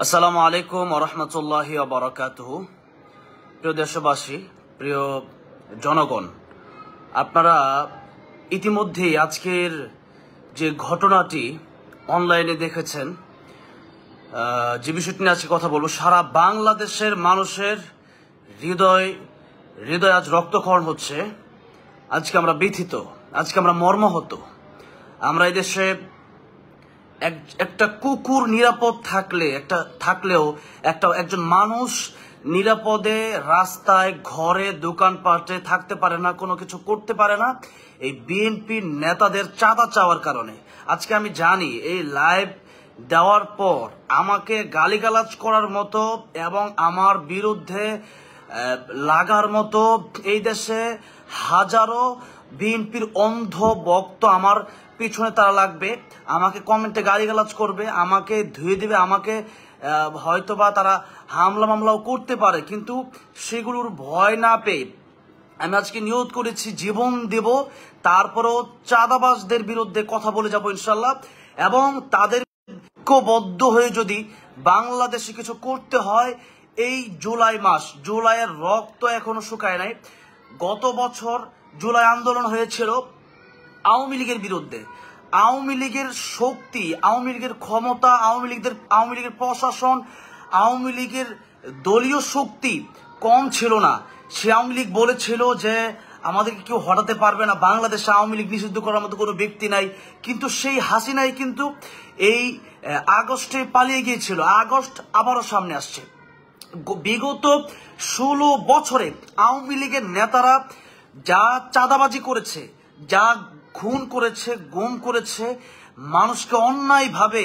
আসসালামু আলাইকুম ওয়া রাহমাতুল্লাহি ওয়া বারাকাতুহু। প্রিয় দেশবাসী, প্রিয় জনগণ, আপনারা ইতিমধ্যেই আজকের যে ঘটনাটি অনলাইনে দেখেছেন, যে বিষয়টি নিয়ে আজকে কথা বলবো, সারা বাংলাদেশের মানুষের হৃদয় হৃদয় আজ রক্তক্ষরণ হচ্ছে। আজকে আমরা ব্যথিত, আজকে আমরা মর্মাহত। আমরা এই দেশে একটা কুকুর নিরাপদ থাকলেও একজন মানুষ নিরাপদে রাস্তায়, ঘরে, দোকানপাটে থাকতে পারে না, কোনো কিছু করতে পারে না, এই বিএনপির নেতাদের চাঁদা চাওয়ার কারণে। আজকে আমি জানি এই লাইভ দেওয়ার পর আমাকে গালিগালাজ করার মতো এবং আমার বিরুদ্ধে লাগার মতো এই দেশে হাজারো বিএনপির অন্ধ ভক্ত আমার পিছনে তারা লাগবে, আমাকে কমেন্টে গালিগালাজ করবে, আমাকে ধুয়ে দিবে, আমাকে হয়তোবা তারা হামলা মামলাও করতে পারে, কিন্তু সেগুলোর ভয় না পেয়ে আমি আজকে নিয়ত করেছি জীবন দেব, তারপরেও চাঁদাবাজদের বিরুদ্ধে কথা বলে যাব ইনশাল্লাহ। এবং তাদের ঐক্যবদ্ধ হয়ে যদি বাংলাদেশে কিছু করতে হয়, এই জুলাইয়ের রক্ত এখনো শুকায় নাই। গত বছর জুলাই আন্দোলন হয়েছিল আওয়ামী লীগের বিরুদ্ধে। আওয়ামী লীগের শক্তি, আওয়ামী লীগের ক্ষমতা, আওয়ামী লীগের প্রশাসন, আওয়ামী লীগের দলীয় শক্তি কম ছিল না। সে আওয়ামী লীগ বলেছিল যে আমাদেরকে কেউ হটাতে পারবে না, বাংলাদেশে আওয়ামী লীগ নিষিদ্ধ করার মতো কোনো ব্যক্তি নাই। কিন্তু সেই হাসিনাই কিন্তু এই আগস্টে পালিয়ে গিয়েছিল। আগস্ট আবারও সামনে আসছে। বিগত 16 বছরে আওয়ামী লীগের নেতারা যা চাঁদাবাজি করেছে, যা খুন করেছে, গুম করেছে, মানুষকে অন্যায়ভাবে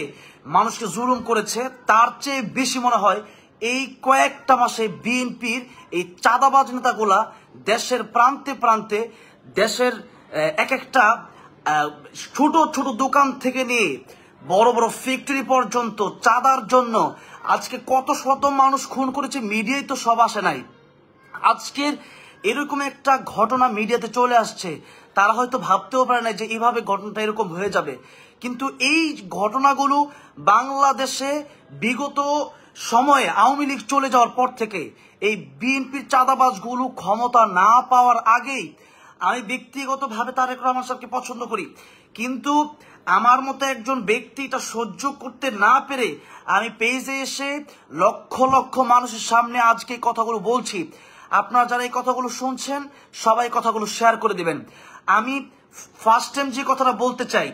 মানুষকে জুলুম করেছে, তার চেয়ে বেশি মনে হয় এই কয়েকটা মাসে বিএনপির এই চাঁদাবাজ নেতাগুলা দেশের প্রান্তে প্রান্তে, দেশের এক একটা ছোট ছোট দোকান থেকে নিয়ে বড় বড় ফ্যাক্টরি পর্যন্ত চাঁদার জন্য আজকে কত শত মানুষ খুন করেছে, মিডিয়ায় তো সব আসে নাই। আজকের এরকম একটা ঘটনা মিডিয়াতে চলে আসছে, তারা হয়তো ভাবতেও পারে না যে এইভাবে ঘটনাটা এরকম হয়ে যাবে। কিন্তু এই ঘটনাগুলো বাংলাদেশে বিগত সময়ে আওয়ামী লীগ চলে যাওয়ার পর থেকে এই বিএনপির চাঁদাবাজগুলো ক্ষমতা না পাওয়ার আগেই, আমি ব্যক্তিগতভাবে তারেক রহমান সাহেবকে পছন্দ করি, কিন্তু আমার মতো একজন ব্যক্তি এটা সহ্য করতে না পেরে আমি পেজে এসে লক্ষ লক্ষ মানুষের সামনে আজকে এই কথাগুলো বলছি। আপনারা যারা এই কথাগুলো শুনছেন সবাই কথাগুলো শেয়ার করে দিবেন। আমি ফার্স্ট টাইম যে কথাটা বলতে চাই,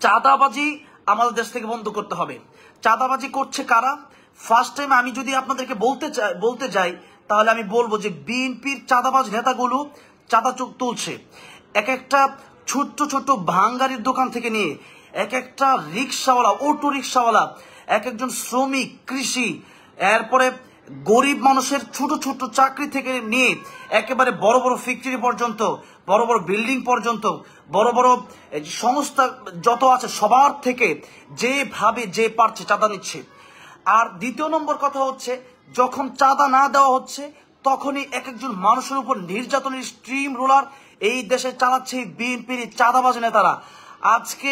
চাঁদাবাজি আমাদের দেশ থেকে বন্ধ করতে হবে। চাঁদাবাজি করছে কারা? ফার্স্ট টাইম আমি যদি আপনাদেরকে বলতে যাই তাহলে আমি বলবো যে বিএনপির চাঁদাবাজ নেতাগুলো চাঁদা তুলছে এক একটা ছোট্ট ছোট্ট ভাঙ্গারির দোকান থেকে নিয়ে, এক একটা রিক্সাওয়ালা, অটো রিক্সাওয়ালা, এক একজন শ্রমিক, কৃষি, এরপরে গরিব মানুষের ছোট ছোট চাকরি থেকে নিয়ে একেবারে বড় বড় ফ্যাক্টরি পর্যন্ত, বড় বড় বিল্ডিং পর্যন্ত, বড় বড় সংস্থা যত আছে সবার থেকে যেভাবে যে পারছে চাঁদা নিচ্ছে। আর দ্বিতীয় নম্বর কথা হচ্ছে, যখন চাঁদা না দেওয়া হচ্ছে তখনই এক একজন মানুষের উপর নির্যাতনের স্ট্রিম রোলার এই দেশে চালাচ্ছে বিএনপির চাঁদাবাজ নেতারা। আজকে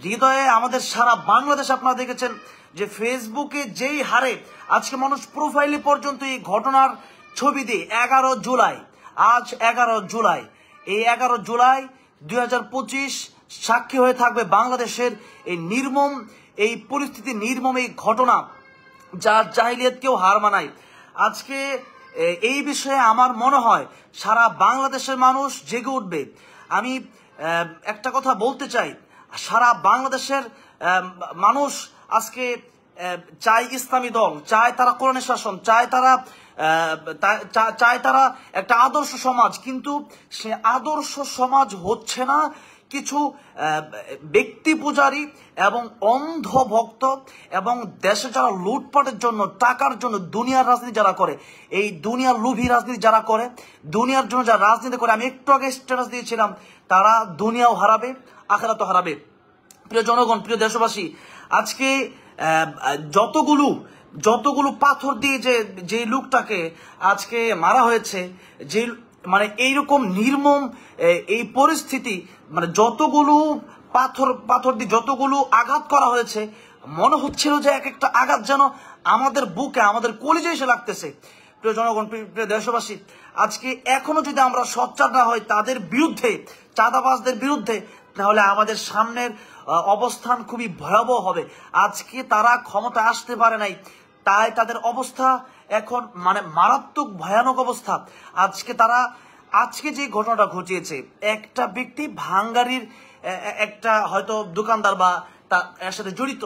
হৃদয়ে আমাদের সারা বাংলাদেশ আপনারা দেখেছেন যে ফেসবুকে যেই হারে আজকে মানুষ প্রোফাইলে পর্যন্ত এই ঘটনার ছবি দিয়ে 11 জুলাই, আজ 11 জুলাই, এই 11 জুলাই 2025 সাক্ষী হয়ে থাকবে বাংলাদেশের এই নির্মম এই পরিস্থিতি, নির্মম এই ঘটনা যার জাহিলিয়াতকেও হার মানায়। আজকে এই বিষয়ে আমার মনে হয় সারা বাংলাদেশের মানুষ জেগে উঠবে। আমি একটা কথা বলতে চাই, সারা বাংলাদেশের মানুষ আজকে চায় ইসলামী দল, চায় তারা কোরআনের শাসন, চায় তারা একটা আদর্শ সমাজ, কিন্তু সে আদর্শ সমাজ হচ্ছে না কিছু ব্যক্তি পূজারী এবং অন্ধ ভক্ত এবং দেশে যারা লুটপাটের জন্য, টাকার জন্য দুনিয়ার রাজনীতি যারা করে, এই দুনিয়ার লোভী রাজনীতি যারা করে, দুনিয়ার জন্য যারা রাজনীতি করে, আমি একটু আগে স্ট্যাটাস দিয়েছিলাম, তারা দুনিয়াও হারাবে, আখিরাতও হারাবে। প্রিয় জনগণ, প্রিয় দেশবাসী, আজকে যতগুলো পাথর দিয়ে যে লোকটাকে আজকে মারা হয়েছে, যে মানে এইরকম নির্মম এই পরিস্থিতি, মানে যতগুলো পাথর দিয়ে যতগুলো আঘাত করা হয়েছে, মনে হচ্ছিল যে এক একটা আঘাত যেন আমাদের বুকে, আমাদের কলিজে এসে লাগতেছে। প্রিয় জনগণ, প্রিয় দেশবাসী, আজকে এখনো যদি আমরা সোচ্চার না হই তাদের বিরুদ্ধে, চাঁদাবাজদের বিরুদ্ধে, তাহলে আমাদের সামনের অবস্থান খুবই ভয়াবহ হবে। আজকে তারা ক্ষমতা আসতে পারে নাই, তাই তাদের অবস্থা এখন মানে মারাত্মক ভয়ানক অবস্থা। আজকে যে ঘটনাটা ঘটিয়েছে, একটা ব্যক্তি ভাঙ্গারির একটা হয়তো দোকানদার বা এর সাথে জড়িত,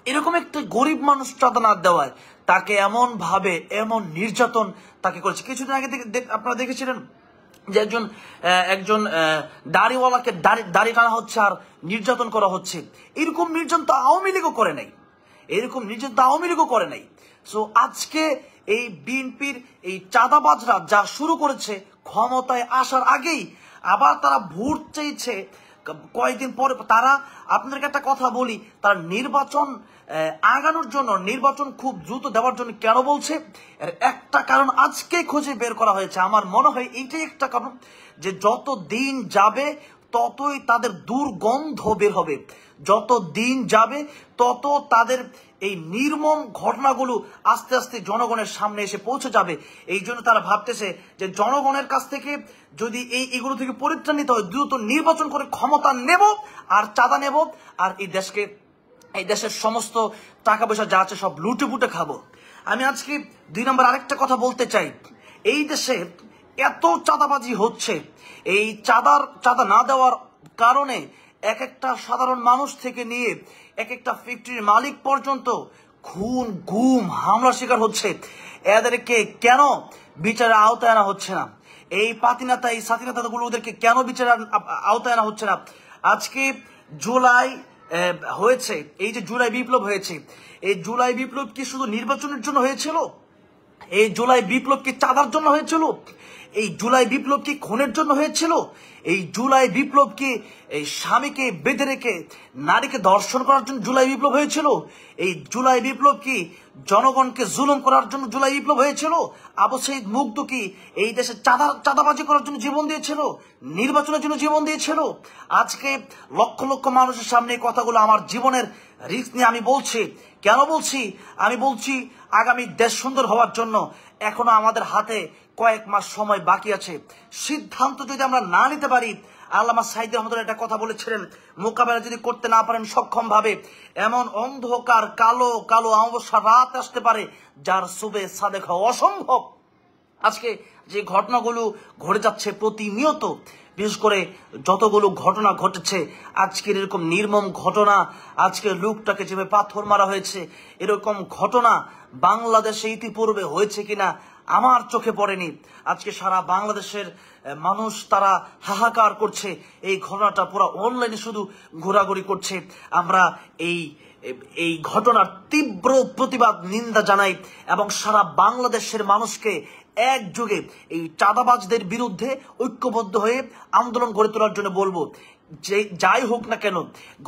এরকম একটা গরিব মানুষ চাঁদা না দেওয়ায় তাকে এমন ভাবে এমন নির্যাতন তাকে করেছে। কিছুদিন আগে আপনারা দেখেছিলেন যে একজন দাড়িওয়ালাকে দাড়ি টানা হচ্ছে আর নির্যাতন করা হচ্ছে। এরকম নির্যাতন তো আওয়ামী লীগও করে নাই, এরকম নির্যাতন তো আওয়ামী লীগও করে নাই। সো আজকে এই বিএনপির এই চাঁদাবাজরা যা শুরু করেছে, ক্ষমতায় আসার আগেই আবার তারা ভোট চাইছে কয়েকদিন পরে। তারা, আপনাদেরকে একটা কথা বলি, তারা নির্বাচন আগানোর জন্য, নির্বাচন খুব দ্রুত দেওয়ার জন্য কেন বলছে, এর একটা কারণ আজকে খুঁজে বের করা হয়েছে। আমার মনে হয় এইটাই একটা কারণ, যে যত দিন যাবে ততই তাদের দুর্গন্ধ বের হবে, যত দিন যাবে তত তাদের এই নির্মম ঘটনাগুলো আস্তে আস্তে জনগণের সামনে এসে পৌঁছে যাবে। এই জন্য তারা ভাবতেছে যে জনগণের কাছ থেকে যদি এগুলো থেকে পরিত্রাণ নিতে হয়, দ্রুত নির্বাচন করে ক্ষমতা নেব আর চাঁদা নেব, আর এই দেশের সমস্ত টাকা পয়সা যা আছে সব লুটে পুটে খাবো। আমি আজকে 2 নম্বর আরেকটা কথা বলতে চাই। এই দেশে এত চাঁদাবাজি হচ্ছে, এই চাঁদা না দেওয়ার কারণে এক একটা সাধারণ মানুষ থেকে নিয়ে এক একটা ফ্যাক্টরির মালিক পর্যন্ত খুন, গুম, হামলার শিকার হচ্ছে। এদেরকে কেন বিচারের আওতায় আনা হচ্ছে না? এই পাতিনেতা, এই সাথীনেতাগুলো, ওদেরকে কেন বিচারের আওতায় আনা হচ্ছে না? আজকে জুলাই হয়েছে, এই যে জুলাই বিপ্লব হয়েছে, এই জুলাই বিপ্লব কি শুধু নির্বাচনের জন্য হয়েছিল? এই জুলাই বিপ্লব কি চাঁদার জন্য হয়েছিল? এই জুলাই বিপ্লব কি খুনের জন্য হয়েছিল? এই জুলাই বিপ্লব কি এই স্বামীকে বেঁধে রেখে নারীকে ধর্ষণ করার জন্য জুলাই বিপ্লব হয়েছিল? এই জুলাই বিপ্লব কি জনগণকে জুলুম করার জন্য জুলাই বিপ্লব হয়েছিল? আবু সাইদ মুগ্ধ কি এই দেশে চাঁদাবাজি করার জন্য জীবন দিয়েছিল? নির্বাচনের জন্য জীবন দিয়েছিল? আজকে লক্ষ লক্ষ মানুষের সামনে এই কথাগুলো আমার জীবনের রিস্ক নিয়ে আমি বলছি। কেন বলছি? আমি বলছি আগামী দেশ সুন্দর হওয়ার জন্য এখনো আমাদের হাতে কয়েক মাস সময় বাকি আছে। সিদ্ধান্ত যদি আমরা না নিতে পারি, আল্লামা সাইদ রহমতুল্লাহ একটা কথা বলেছিলেন, মোকাবেলা যদি করতে না পারেন সক্ষম ভাবে, এমন অন্ধকার কালো কালো অমাবস্যা রাত আসতে পারে যার শুভে সাদেক হওয়া অসম্ভব। আজকে যে ঘটনাগুলো ঘটে যাচ্ছে প্রতিনিয়ত, বিশেষ করে যতগুলো ঘটনা ঘটেছে, আজকের এরকম নির্মম ঘটনা, আজকে লোকটাকে যেভাবে পাথর মারা হয়েছে, এরকম ঘটনা বাংলাদেশে ইতিপূর্বে হয়েছে কিনা আমার চোখে পড়েনি। আজকে সারা বাংলাদেশের মানুষ তারা হাহাকার করছে, এই ঘটনাটা পুরো অনলাইনে শুধু ঘোরাঘুরি করছে। আমরা এই ঘটনার তীব্র প্রতিবাদ, নিন্দা জানাই এবং সারা বাংলাদেশের মানুষকে একযোগে এই চাঁদাবাজদের বিরুদ্ধে ঐক্যবদ্ধ হয়ে আন্দোলন গড়ে তোলার জন্য বলবো। যে যাই হোক না কেন,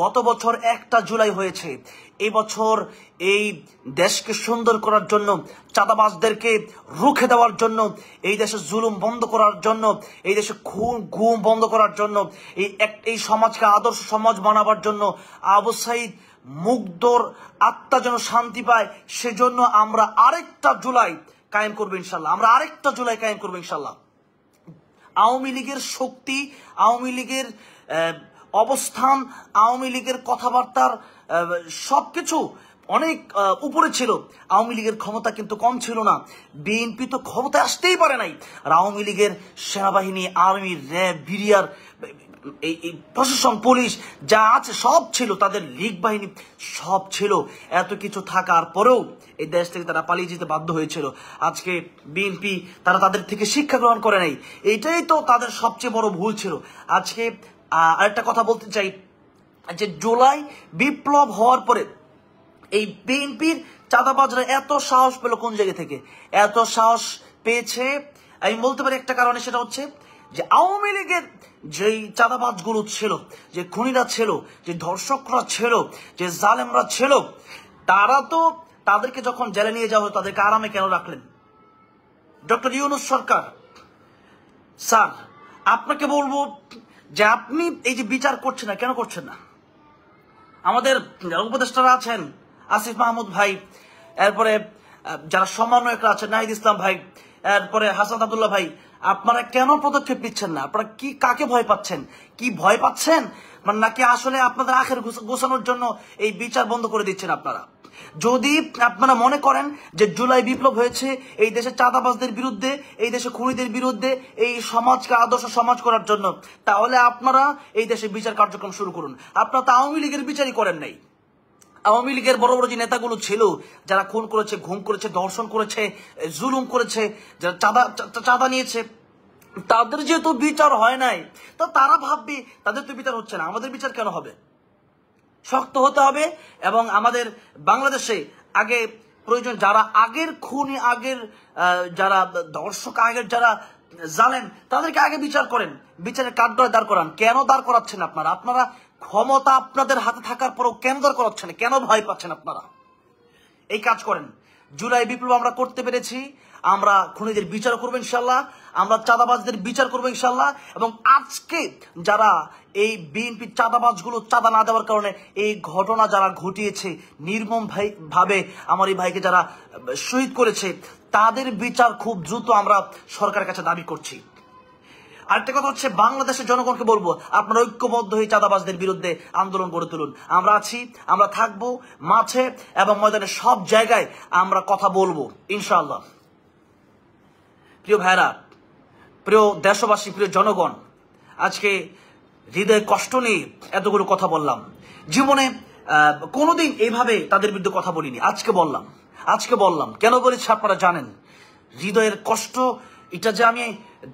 গত বছর 1 জুলাই হয়েছে, এই বছর এই দেশকে সুন্দর করার জন্য, চাঁদাবাজদেরকে রুখে দেওয়ার জন্য, এই দেশে জুলুম বন্ধ করার জন্য, এই দেশে খুন গুম বন্ধ করার জন্য, এই সমাজকে আদর্শ সমাজ বানাবার জন্য, আবু সাইদ মুগ্ধর আত্মা যেন শান্তি পায়, সেজন্য আমরা আরেকটা জুলাই কায়েম করবো ইনশাল্লাহ। আমরা আরেকটা জুলাই কায়েম করবো ইনশাল্লাহ। আওয়ামী লীগের শক্তি, আওয়ামী লীগের অবস্থান, আওয়ামী লীগের কথাবার্তার সবকিছু অনেক উপরে ছিল। আওয়ামী লীগের ক্ষমতা কিন্তু কম ছিল না। বিএনপি তো ক্ষমতায় আসতেই পারে নাই, আর আওয়ামী লীগের সেনাবাহিনী, আর্মি, র্যাব, বিডিআর, এই প্রশাসন, পুলিশ যা আছে সব ছিল, তাদের লীগ বাহিনী সব ছিল। এত কিছু থাকার পরেও এই দেশ থেকে তারা পালিয়ে যেতে বাধ্য হয়েছিল। আজকে বিএনপি তারা তাদের থেকে শিক্ষা গ্রহণ করে নাই, এইটাই তো তাদের সবচেয়ে বড় ভুল ছিল। আজকে আরেকটা কথা বলতে চাই, যে জুলাই বিপ্লব হওয়ার পরে এই বিএনপির চাঁদাবাজরা এত সাহস পেল কোন জায়গা থেকে? এত সাহস পেয়েছে আমি বলতে পারি একটা কারণে, সেটা হচ্ছে যে আওয়ামী লীগের যেই চাঁদাবাজগুলো ছিল, যে খুনিরা ছিল, যে ধর্ষকরা ছিল, যে জালেমরা ছিল, তারা তো তাদেরকে যখন জেলে নিয়ে যাওয়া হতো তাদেরকে আরামে কেন রাখলেন? ডক্টর ইউনূস সরকার স্যার, আপনাকে বলবো যে আপনি এই যে বিচার করছেন না, কেন করছেন না? আমাদের উপদেষ্টারা আছেন, আসিফ মাহমুদ ভাই, এরপরে যারা সমন্বয়করা আছেন, নাহিদ ইসলাম ভাই, এরপরে হাসান আব্দুল্লাহ ভাই, আপনারা কেন পদক্ষেপ নিচ্ছেন না? আপনারা কি কাকে ভয় পাচ্ছেন? কি ভয় পাচ্ছেন? মানে নাকি আসলে আপনাদের আখের গোছানোর জন্য এই বিচার বন্ধ করে দিচ্ছেন আপনারা? যদি আপনারা মনে করেন যে জুলাই বিপ্লব হয়েছে এই দেশে চাঁদাবাজদের বিরুদ্ধে, এই দেশে খুনিদের বিরুদ্ধে, এই সমাজকে আদর্শ সমাজ করার জন্য, তাহলে আপনারা এই দেশে বিচার কার্যক্রম শুরু করুন। আপনারা তো আওয়ামী লীগের বিচারই করেন নাই। আওয়ামী লীগের বড় বড় যে নেতাগুলো ছিল, যারা খুন করেছে, ঘুম করেছে, ধর্ষণ করেছে, জুলুম করেছে, যারা চাঁদা নিয়েছে, তাদের যেহেতু বিচার হয় নাই, তো তারা ভাববে তাদের তো বিচার হচ্ছে না, আমাদের বিচার কেন হবে? শক্ত হতে হবে। এবং আমাদের বাংলাদেশে আগে প্রয়োজন যারা আগের খুনি, আগের যারা দর্শক, আগের যারা জানেন, তাদেরকে আগে বিচার করেন, বিচারের কাঠগড়ায় দাঁড় করান। কেন দাঁড় করাচ্ছেন আপনারা? আপনারা ক্ষমতা আপনাদের হাতে থাকার পরেও কেন দাঁড় করাচ্ছেন? কেন ভয় পাচ্ছেন আপনারা? এই কাজ করেন। জুলাই বিপ্লব আমরা করতে পেরেছি, আমরা খুনিদের বিচার করবো ইনশাল্লাহ, আমরা চাঁদাবাজদের বিচার করবো ইনশাল্লাহ। এবং আজকে যারা এই বিএনপি চাঁদাবাজগুলো চাঁদা না দেওয়ার কারণে এই ঘটনা যারা ঘটিয়েছে, নির্মম ভাবে আমার এই ভাইকে যারা শহীদ করেছে, তাদের বিচার খুব দ্রুত আমরা সরকারের কাছে দাবি করছি। আরেকটা কথা হচ্ছে, বাংলাদেশের জনগণকে বলবো, আপনারা ঐক্যবদ্ধ হয়ে চাঁদাবাজদের বিরুদ্ধে আন্দোলন গড়ে তুলুন। আমরা আছি, আমরা থাকবো মাঠে এবং ময়দানে, সব জায়গায় আমরা কথা বলবো ইনশাআল্লাহ। প্রিয় ভাইরা, প্রিয় দেশবাসী, প্রিয় জনগণ, আজকে হৃদয়ে কষ্ট নিয়ে এতগুলো কথা বললাম। জীবনে কোনোদিন এইভাবে তাদের বিরুদ্ধে কথা বলিনি, আজকে বললাম। কেন বলেছি আপনারা জানেন। হৃদয়ের কষ্ট, এটা যে আমি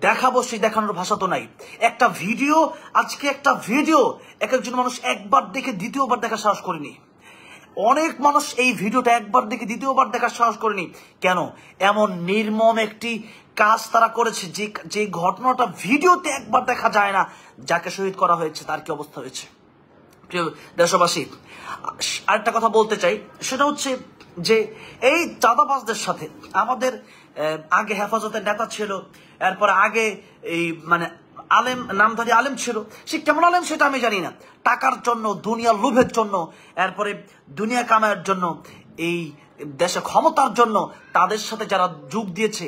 দেখাবো সেই দেখানোর ভাষা তো নাই। একটা ভিডিও, আজকে একটা ভিডিও এক একজন মানুষ একবার দেখে দ্বিতীয়বার দেখার সাহস করেনি। অনেক মানুষ এই ভিডিওটা একবার দেখে দ্বিতীয়বার দেখার সাহস করেনি। কেন? এমন নির্মম একটি কাজ তারা করেছে, যে ঘটনাটা ভিডিওতে একবার দেখা যায় না। যাকে শহীদ করা হয়েছে তার কি অবস্থা হয়েছে? প্রিয় দেশবাসী, আরেকটা কথা বলতে চাই, সেটা হচ্ছে যে এই চাঁদাবাজদের সাথে আমাদের আগে হেফাজতের নেতা ছিল, এরপরে আগে এই মানে আলেম, নামধারী আলেম ছিল। সে কেমন আলেম সেটা আমি জানি না। টাকার জন্য, দুনিয়ার লোভের জন্য, এরপরে দুনিয়া কামায়ের জন্য, এই দেশে ক্ষমতার জন্য তাদের সাথে যারা যোগ দিয়েছে,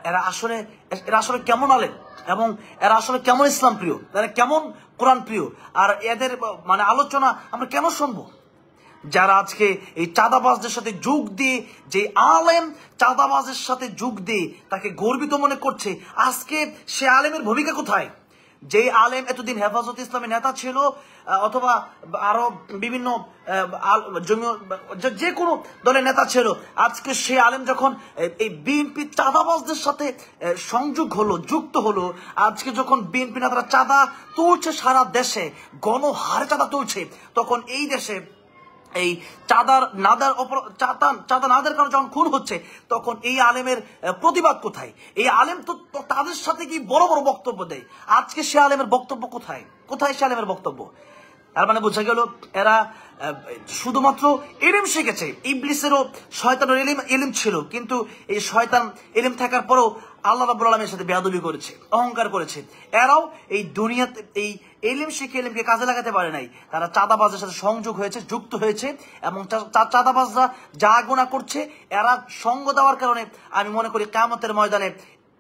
এরা আসলে কেমন আলেম, এবং এরা আসলে কেমন ইসলাম প্রিয়, এরা কেমন কোরআন প্রিয়, আর এদের মানে আলোচনা আমরা কেন শুনবো? যারা আজকে এই চাঁদাবাজদের সাথে যোগ দিয়ে, যে আলেম চাঁদাবাজের সাথে যোগ দিয়ে তাকে গর্বিত মনে করছে, আজকে সে আলেমের ভূমিকা কোথায়? যে আলেম এতদিন হেফাজত ইসলামের নেতা ছিল, অথবা আরো বিভিন্ন যে কোনো দলের নেতা ছিল, আজকে সে আলেম যখন এই বিএনপি চাঁদাবাজদের সাথে যুক্ত হলো, আজকে যখন বিএনপি নেতারা চাঁদা তুলছে, সারা দেশে গণহারে চাঁদা তুলছে, তখন এই দেশে এই চাঁদা না দেওয়ার কারণে যখন খুন হচ্ছে, তখন এই আলেমের প্রতিবাদ কোথায়? এই আলেম তো তাদের সাথে কি বড় বড় বক্তব্য দেয়, আজকে সে আলেমের বক্তব্য কোথায়? সে আলেমের বক্তব্য? তার মানে বোঝা গেল এরা শুধুমাত্র ইলম শিখেছে। ইবলিসেরও শয়তানের ইলম ছিল, কিন্তু এই শয়তান ইলম থাকার পরেও আল্লাহ রাব্বুল আলামিনের সাথে বেয়াদবি করেছে, অহংকার করেছে। এরাও এই দুনিয়াতে এই ইলম শিখে ইলমকে কাজে লাগাতে পারে নাই। তারা চাঁদাবাজের সাথে সংযোগ হয়েছে, যুক্ত হয়েছে, এবং চাঁদাবাজরা যা গুনাহ করছে, এরা সঙ্গ দেওয়ার কারণে আমি মনে করি কিয়ামতের ময়দানে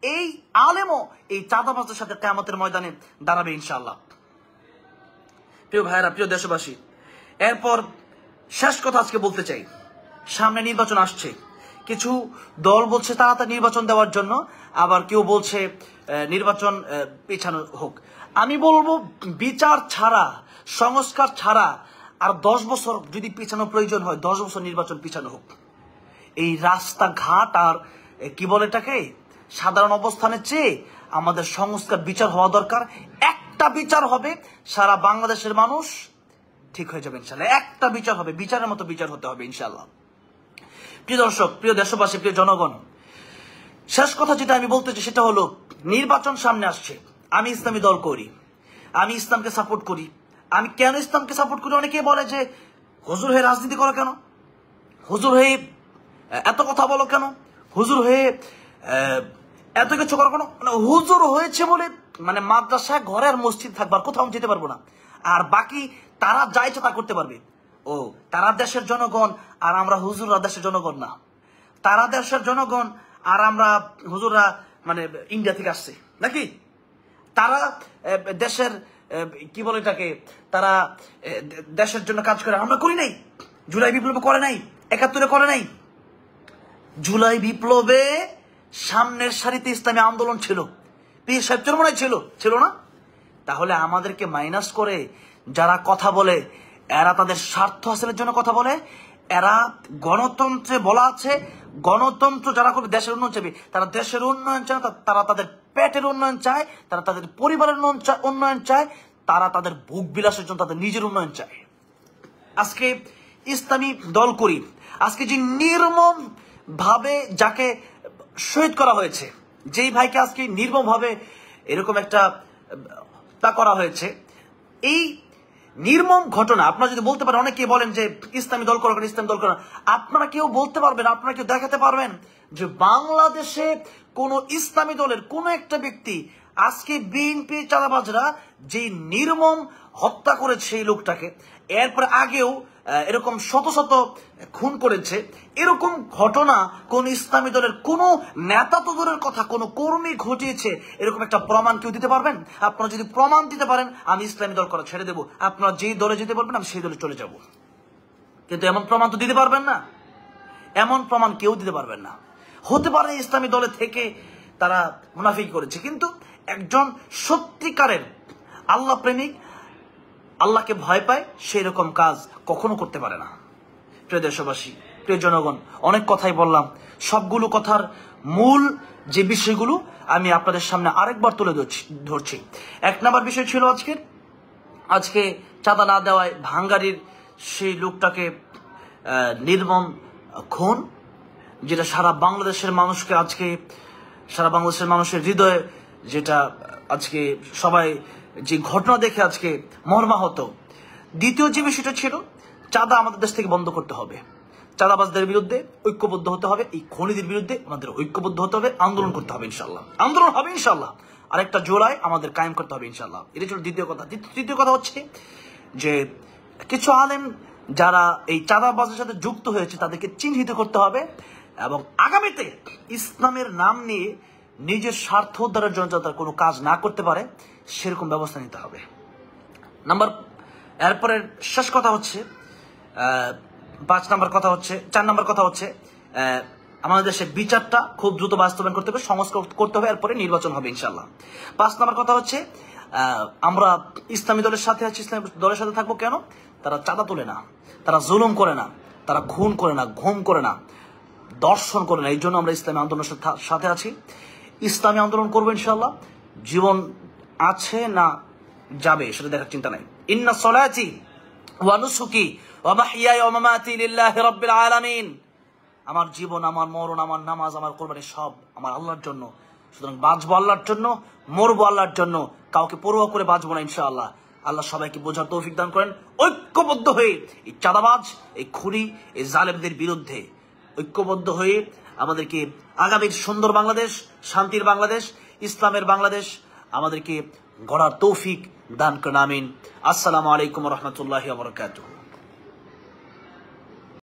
এই আলেমও এই চাঁদাবাজদের সাথে কিয়ামতের ময়দানে দাঁড়াবে ইনশাআল্লাহ। প্রিয় ভাইরা, প্রিয় দেশবাসী, এরপর শেষ কথা আজকে বলতে চাই। সামনে নির্বাচন আসছে, কিছু দল বলছে তাড়াতাড়ি নির্বাচন দেওয়ার জন্য, আবার কেউ বলছে নির্বাচন পেছানো হোক। আমি বলবো, বিচার ছাড়া, সংস্কার ছাড়া আর 10 বছর যদি পেছানো প্রয়োজন হয়, 10 বছর নির্বাচন পেছানো হোক। এই রাস্তাঘাট আর কি বলে এটাকে, সাধারণ অবস্থানের চেয়ে আমাদের সংস্কার, বিচার হওয়া দরকার। একটা বিচার হবে, সারা বাংলাদেশের মানুষ ঠিক হয়ে যাবে ইনশাল্লাহ। একটা বিচার হবে, বিচারের মতো বিচার হতে হবে ইনশাল্লাহ। প্রিয় দর্শক, প্রিয় দেশবাসী, প্রিয় জনগণ, শেষ কথা যেটা আমি বলতে চাই সেটা হলো, নির্বাচন সামনে আসছে। আমি ইসলামী দল করি, আমি ইসলামকে সাপোর্ট করি। আমি কেন ইসলামকে সাপোর্ট করি? অনেকেই বলে যে হুজুর হয়ে রাজনীতি করো কেন, হুজুর হয়ে এত কথা বলো কেন, হুজুর হয়ে এত কিছু করো কেন? হুজুর হয়েছে বলে মাদ্রাসা, ঘরে আর মসজিদ থাকবার, কোথাও যেতে পারবো না, আর বাকি তারা যা ইচ্ছা তা করতে পারবে। ও তারা দেশের জনগণ আর আমরা হুজুররা দেশের জনগণ না। তারা দেশের জনগণ আর আমরা হুজুররা মানে ইন্ডিয়া থেকে আসছে নাকি? তারা দেশের কি বলে এটাকে, তারা দেশের জন্য কাজ করে, আমরা করি নাই। জুলাই বিপ্লবে করে নাই, ৭১ করে নাই। জুলাই বিপ্লবে সামনের সারিতে ইসলামী আন্দোলন ছিল, পীর সাহেব চরমনাই ছিল না? তাহলে আমাদেরকে মাইনাস করে যারা কথা বলে, এরা তাদের স্বার্থ হাসিলের জন্য কথা বলে। এরা গণতন্ত্রে বলা আছে, গণতন্ত্র যারা করবে দেশের উন্নয়ন চাইবে, তারা দেশের উন্নয়ন চায়, তারা তাদের পেটের উন্নয়ন চায়, তারা তাদের পরিবারের উন্নয়ন চায়, তারা তাদের ভোগ বিলাসের জন্য তাদের নিজের উন্নয়ন চায়। আজকে ইসলামী দল করি, আজকে যে নির্মম ভাবে যাকে শহীদ করা হয়েছে, যেই ভাইকে আজকে নির্মম ভাবে এরকম একটা তা করা হয়েছে, এই নির্মম ঘটনা আপনারা যদি বলতে পারেন, অনেকে বলেন যে ইসলামী দল করা, ইসলামী দল করা, আপনারা কেউ বলতে পারবেন, আপনারা কেউ দেখাতে পারবেন যে বাংলাদেশে কোন ইসলামী দলের কোন একটা ব্যক্তি আজকে বিএনপি চাঁদাবাজরা যে নির্মম হত্যা করেছে এই লোকটাকে, এরপরে আগেও এরকম শত শত খুন করেছে, এরকম ঘটনা কোন ইসলামী দলের কোন নেতা তো দূরের কথা, কোন কর্মী ঘটিয়েছে এরকম একটা প্রমাণ কেউ দিতে পারবেন? আপনারা যদি প্রমাণ দিতে পারেন, আমি ইসলামী দল করা ছেড়ে দেবো, আপনারা যেই দলে যেতে পারবেন আমি সেই দলে চলে যাব। কিন্তু এমন প্রমাণ তো দিতে পারবেন না, এমন প্রমাণ কেউ দিতে পারবেন না। হতে পারে ইসলামী দলে থেকে তারা মুনাফিকি করেছে, কিন্তু একজন সত্যিকারের আল্লাহ প্রেমিক, আল্লাহকে ভয় পায়, সেই রকম কাজ কখনো করতে পারে না। প্রিয় দেশবাসী, প্রিয় জনগণ, অনেক কথাই বললাম, সবগুলো কথার মূল যে বিষয়গুলো আমি আপনাদের সামনে আরেকবার তুলে ধরছি। ১ নম্বর বিষয় ছিল আজকে চাঁদা না দেওয়ায় ভাঙ্গারির সেই লোকটাকে নির্মম খুন, যেটা সারা বাংলাদেশের মানুষকে, আজকে সারা বাংলাদেশের মানুষের হৃদয়ে, যেটা আজকে সবাই যে ঘটনা দেখে আজকে মর্মাহত। দ্বিতীয় যে বিষয়টা ছিল, চাঁদা আমাদের দেশ থেকে বন্ধ করতে হবে, চাঁদাবাজদের বিরুদ্ধে ঐক্যবদ্ধ হতে হবে, এই খনিদের বিরুদ্ধে আমাদের ঐক্যবদ্ধ হতে হবে, আন্দোলন করতে হবে ইনশাল্লাহ, আন্দোলন হবে ইনশাল্লাহ। আরেকটা জুলাই আমাদের কায়েম করতে হবে ইনশাল্লাহ। এটা ছিল দ্বিতীয় কথা। তৃতীয় কথা হচ্ছে যে কিছু আলেম যারা এই চাঁদাবাজের সাথে যুক্ত হয়েছে তাদেরকে চিহ্নিত করতে হবে, এবং আগামীতে ইসলামের নাম নিয়ে নিজের স্বার্থ উদ্ধারের জন্য যাতে কোনো কাজ না করতে পারে সেরকম ব্যবস্থা নিতে হবে। এরপরে শেষ কথা হচ্ছে 4 নম্বর কথা হচ্ছে আমাদের দেশে বিচারটা খুব দ্রুত বাস্তবায়ন করতে হবে, সংস্কার করতে হবে, এরপরে নির্বাচন হবে ইনশাল্লাহ। 5 নম্বর কথা হচ্ছে আমরা ইসলামী দলের সাথে আছি, ইসলামী দলের সাথে থাকবো। কেন? তারা চাঁদা তোলে না, তারা জুলুম করে না, তারা খুন করে না, ঘুম করে না, দর্শন করে না। এই জন্য আমরা ইসলামী আন্দোলনের সাথে আছি, ইসলামী আন্দোলন করবো ইনশাল্লাহ। জীবন আছে না যাবে সেটা দেখার চিন্তা নাই। ইন্না সলাতি ওয়া নুসুকি ওয়া মাহইয়ায়া ওয়া মামাতি লিল্লাহি রাব্বিল আলামিন। আমার জীবন, আমার মরণ, আমার নামাজ, আমার কোরবানি সব আমার আল্লাহর জন্য। সুতরাং বাঁচবো আল্লাহর জন্য, মরবো আল্লাহর জন্য, কাউকে পরোয়া করে বাঁচবো না ইনশাআল্লাহ। আল্লাহ সবাইকে বোঝার তৌফিক দান করেন। ঐক্যবদ্ধ হয়ে এই চাঁদাবাজ, এই খুনি, এই জালেমদের বিরুদ্ধে ঐক্যবদ্ধ হয়ে আমাদেরকে আগামীর সুন্দর বাংলাদেশ, শান্তির বাংলাদেশ, ইসলামের বাংলাদেশ আমাদেরকে গড়ার তৌফিক দান করেন। আমিন। আসসালামু আলাইকুম ওয়া রাহমাতুল্লাহি ওয়া বারাকাতুহু।